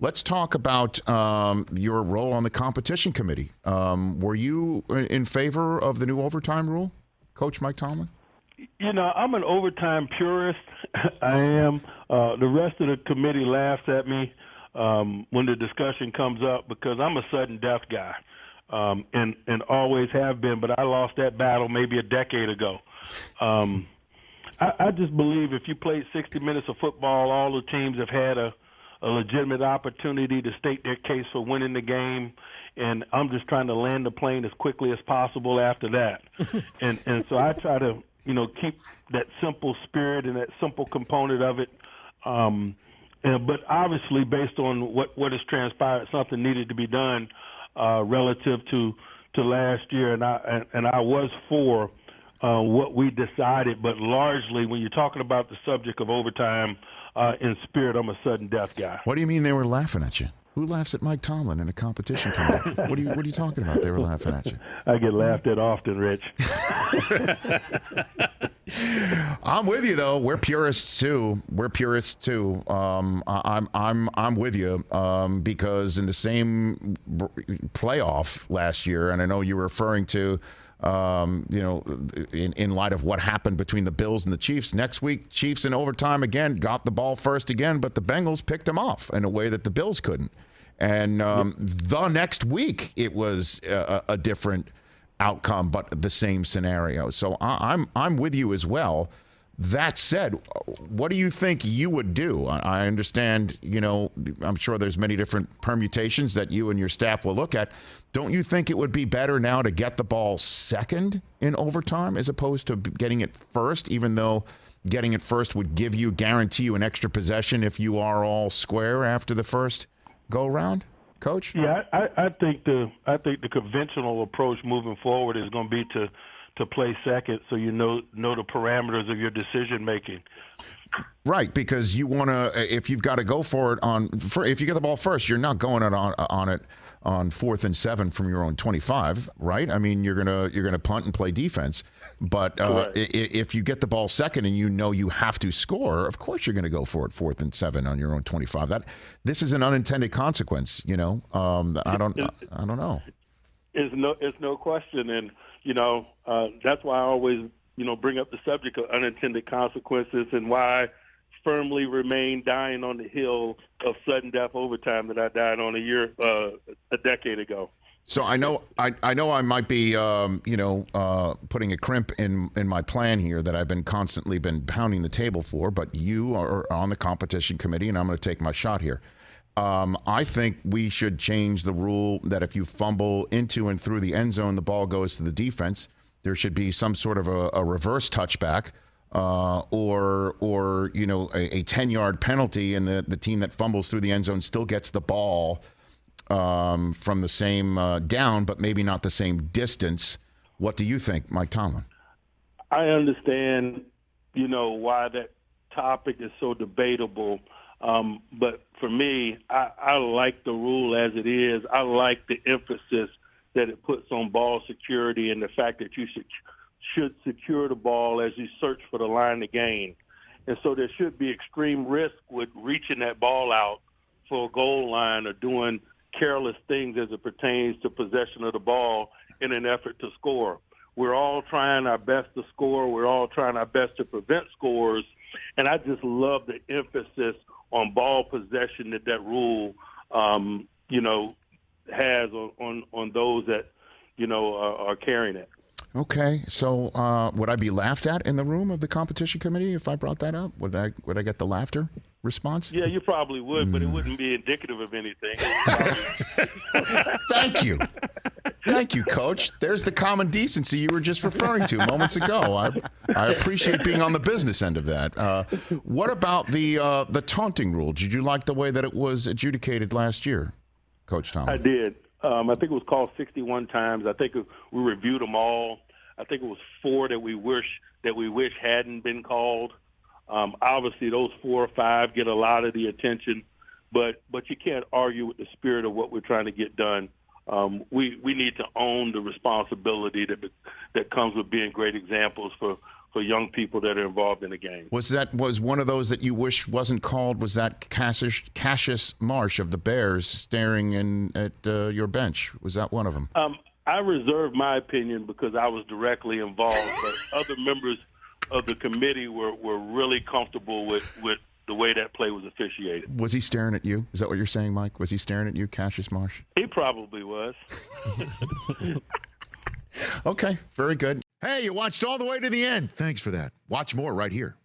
Let's talk about your role on the competition committee. Were you in favor of the new overtime rule, Coach Mike Tomlin? I'm an overtime purist. I am. The rest of the committee laughs at me when the discussion comes up because I'm a sudden death guy and always have been, but I lost that battle maybe a decade ago. I just believe if you played 60 minutes of football, all the teams have had a legitimate opportunity to state their case for winning the game, and I'm just trying to land the plane as quickly as possible after that. and so I try to, keep that simple spirit and that simple component of it. But obviously, based on what has transpired, something needed to be done relative to last year, and I was for what we decided. But largely, when you're talking about the subject of overtime, in spirit, I'm a sudden death guy. What do you mean they were laughing at you? Who laughs at Mike Tomlin in a competition committee? What are you talking about? They were laughing at you. I get laughed at often, Rich. I'm with you though. We're purists too. I'm with you because in the same playoff last year, and I know you were referring to. In light of what happened between the Bills and the Chiefs. Next week, Chiefs in overtime again got the ball first again, but the Bengals picked them off in a way that the Bills couldn't. And the next week, it was a different outcome, but the same scenario. So I'm with you as well. That said, what do you think you would do? I understand, I'm sure there's many different permutations that you and your staff will look at. Don't you think it would be better now to get the ball second in overtime as opposed to getting it first, even though getting it first would guarantee you an extra possession if you are all square after the first go-round, Coach? Yeah, I think the conventional approach moving forward is going to be to play second, so you know the parameters of your decision making. Right, because you want to. If you've got to go for it if you get the ball first, you're not going on it on 4th and 7 from your own 25, right? I mean, you're gonna punt and play defense. But if you get the ball second and you have to score, of course you're going to go for it 4th and 7 on your own 25. This is an unintended consequence. I don't know. It's no question, and that's why I always bring up the subject of unintended consequences and why I firmly remain dying on the hill of sudden death overtime that I died on a decade ago. So I know I might be putting a crimp in my plan here that I've been constantly pounding the table for, but you are on the competition committee and I'm going to take my shot here. I think we should change the rule that if you fumble into and through the end zone, the ball goes to the defense. There should be some sort of a reverse touchback or a 10-yard penalty, and the team that fumbles through the end zone still gets the ball from the same down, but maybe not the same distance. What do you think, Mike Tomlin? I understand, why that topic is so debatable. But for me, I like the rule as it is. I like the emphasis that it puts on ball security and the fact that you should secure the ball as you search for the line to gain. And so there should be extreme risk with reaching that ball out for a goal line or doing careless things as it pertains to possession of the ball in an effort to score. We're all trying our best to score. We're all trying our best to prevent scores. And I just love the emphasis on ball possession that rule, has on those that, are carrying it. Okay, so would I be laughed at in the room of the competition committee if I brought that up? Would I get the laughter response? Yeah, you probably would, but it wouldn't be indicative of anything. Thank you, Coach. There's the common decency you were just referring to moments ago. I appreciate being on the business end of that. What about the taunting rule? Did you like the way that it was adjudicated last year, Coach Tomlin? I did. I think it was called 61 times. I think we reviewed them all. I think it was 4 that we wish hadn't been called. Obviously, those 4 or 5 get a lot of the attention, but you can't argue with the spirit of what we're trying to get done. We need to own the responsibility that comes with being great examples for for young people that are involved in the game. Was one of those that you wish wasn't called? Was that Cassius Marsh of the Bears staring in at your bench? Was that one of them? I reserve my opinion because I was directly involved, but other members of the committee were really comfortable with the way that play was officiated. Was he staring at you? Is that what you're saying, Mike? Was he staring at you, Cassius Marsh? He probably was. Okay, very good. Hey, you watched all the way to the end. Thanks for that. Watch more right here.